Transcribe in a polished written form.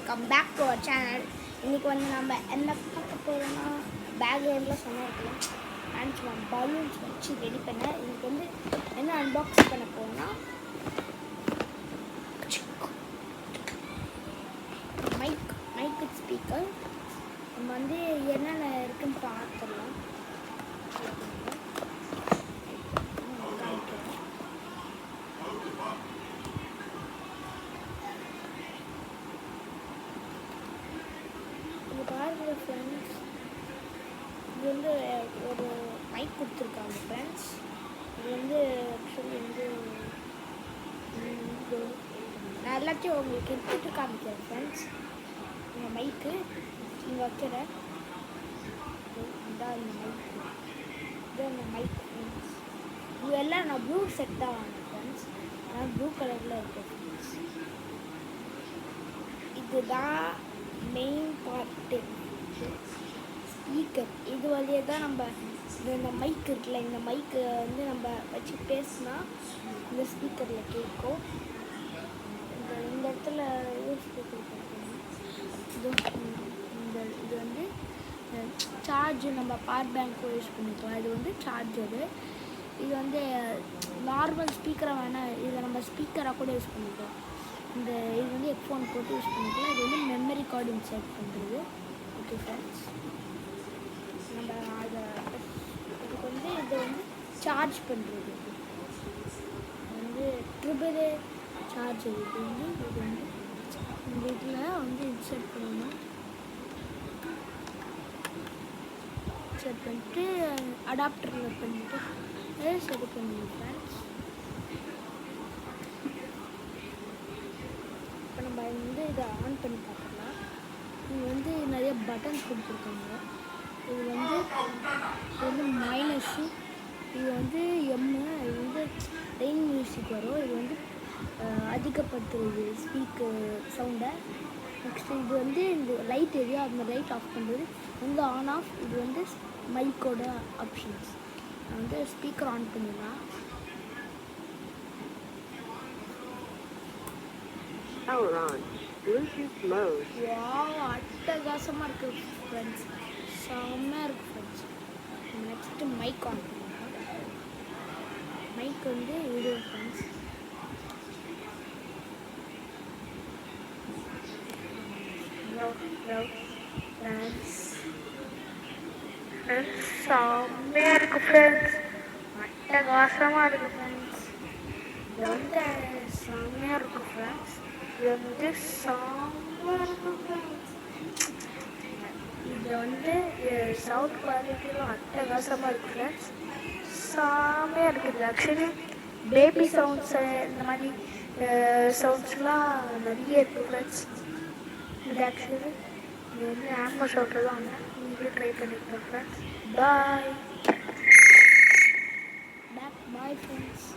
Welcome back to our channel. இன்றைக்கி வந்து நம்ம என்ன பார்க்க போகிறோம்னா பேக்ரவுண்டில் சொன்ன இருக்கலாம் நினச்சிமா பலூன்ஸ் வச்சு ரெடி பண்ண. இன்றைக்கி வந்து என்ன அன்பாக்ஸ் பண்ண போகிறோம்னா மைக் ஸ்பீக்கர். நம்ம வந்து என்னென்ன இருக்குன்னு பார்த்துடலாம். பாருங்க ஃப்ரெண்ட்ஸ், இது வந்து ஒரு மைக் கொடுத்துருக்காங்க ஃப்ரெண்ட்ஸ். இது வந்து ஆக்சுவலி வந்து நான் எல்லாத்தையும் உங்களுக்கு எடுத்துகிட்டு காமிக்கிறேன் ஃப்ரெண்ட்ஸ். இந்த மைக்கு இங்கே வைக்கிறேன். இதான் இந்த மைக், இது அந்த மைக் ஃப்ரெண்ட்ஸ். இது எல்லாம் நான் ப்ளூ செட் தான் வாங்கினேன் ஃப்ரெண்ட்ஸ். ஆனால் ப்ளூ கலரில் இருக்குது ஃப்ரெண்ட்ஸ். இதுதான் மெயின் பார்ட்டு, ஸ்பீக்கர். இது வழியே தான் நம்ம இந்த மைக் இருக்குல்ல, இந்த மைக்கு வந்து நம்ம வச்சு பேசினா இந்த ஸ்பீக்கரில் கேட்கும். இந்த இடத்துல ஸ்பீக்கர் இது வந்து சார்ஜ், நம்ம பவர் பேங்க்கும் யூஸ் பண்ணிக்கலாம். இது வந்து சார்ஜரு. இது வந்து நார்மல் ஸ்பீக்கரை வேணால் இதை நம்ம ஸ்பீக்கராக கூட யூஸ் பண்ணிக்கலாம். இது வந்து ஹெட்ஃபோன் போட்டு யூஸ் பண்ணிக்கலாம். இது வந்து மெமரி கார்டு இன்சர்ட் பண்ணுறது. ஓகே ஃப்ரெண்ட்ஸ், நம்ம அதை இதுக்கு வந்து இதை வந்து சார்ஜ் பண்ணுறது வந்து ட்ரிபிள் சார்ஜ். இது வந்து இந்த இதில் வந்து இன்சர்ட் பண்ணணும். இன்சர்ட் பண்ணிட்டு அடாப்டரில் பண்ணிவிட்டு சரி பண்ணணும் ஃப்ரெண்ட்ஸ். இப்போ நம்ம வந்து இதை ஆன் பண்ணி பார்க்கலாம். இது வந்து நிறைய பட்டன்ஸ் கொடுத்துருக்காங்க. இது வந்து மைனஸு, இது வந்து எம்மு, இது வந்து ரெயின் மியூசிக் வரும். இது வந்து அதிகப்படுத்துறது ஸ்பீக்கர் சவுண்டை. நெக்ஸ்ட்டு இது வந்து இந்த லைட் எரியும், அந்த லைட் ஆஃப் பண்ணுறது வந்து ஆன் ஆஃப். இது வந்து மைக்கோட ஆப்ஷன்ஸ். நான் வந்து ஸ்பீக்கர் ஆன் பண்ணிடலாம். அட்டகாசமாக இருக்குது ஃப்ரெண்ட்ஸ், செம்மையாக இருக்குது ஃப்ரெண்ட்ஸ். நெக்ஸ்ட்டு மைக் ஆன் பண்ணிடலாம். மைக் வந்து இது ஃப்ரெண்ட்ஸ். செம்மையாக இருக்குது ஃப்ரெண்ட்ஸ், அட்டகாசமாக இருக்குது ஃப்ரெண்ட்ஸ். இது வந்து செம்மையாக இருக்குது ஃப்ரெண்ட்ஸ். இது வந்து செம்மையாக இருக்குது ஃப்ரெண்ட்ஸ். இது வந்து சவுண்ட் குவாலிட்டியும் அட்டகாசமாக இருக்குது ஃப்ரெண்ட்ஸ், செம்மையாக இருக்குது. ஆக்சுவலி பேபி சவுண்ட்ஸு இந்த மாதிரி சவுண்ட்ஸ்லாம் நிறைய இருக்குது ஃப்ரெண்ட்ஸ். இது ஆக்சுவலி இது வந்து ஆமசோனில் தான் வாங்கினேன். நீங்களும் ட்ரை பண்ணிக்கலாம் ஃப்ரெண்ட்ஸ். Bye friends.